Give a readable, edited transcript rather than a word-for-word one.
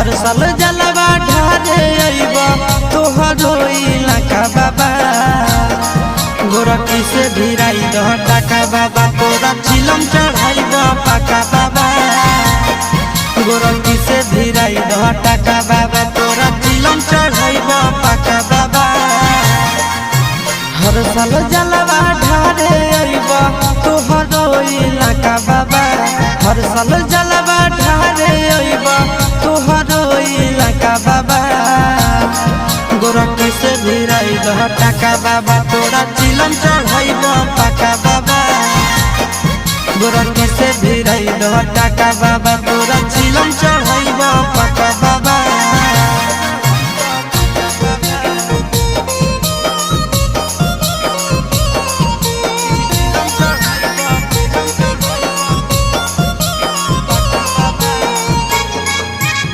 हर साल जलवा ढारे अइबा तोहरो इलाका बाबा गोरखी से भिराई दह टाका बाबा तोरा चिलम चढ़ाइबा पाका बाबा गोरखी से भिराई दह टाका बाबा तोरा चिलम चढ़ाइबा पाका बाबा हर साल जलवा ढारे अइबा तोहरो इलाका बाबा हर साल जलवा ढारे अइबा तोहरो इलाका बाबा गोरखी से भिराई दह टाका बाबा तोरा चिलम चढ़ाइबा पाका बाबा गोरखी से भिराई दह टाका बाबा तोरा चिलम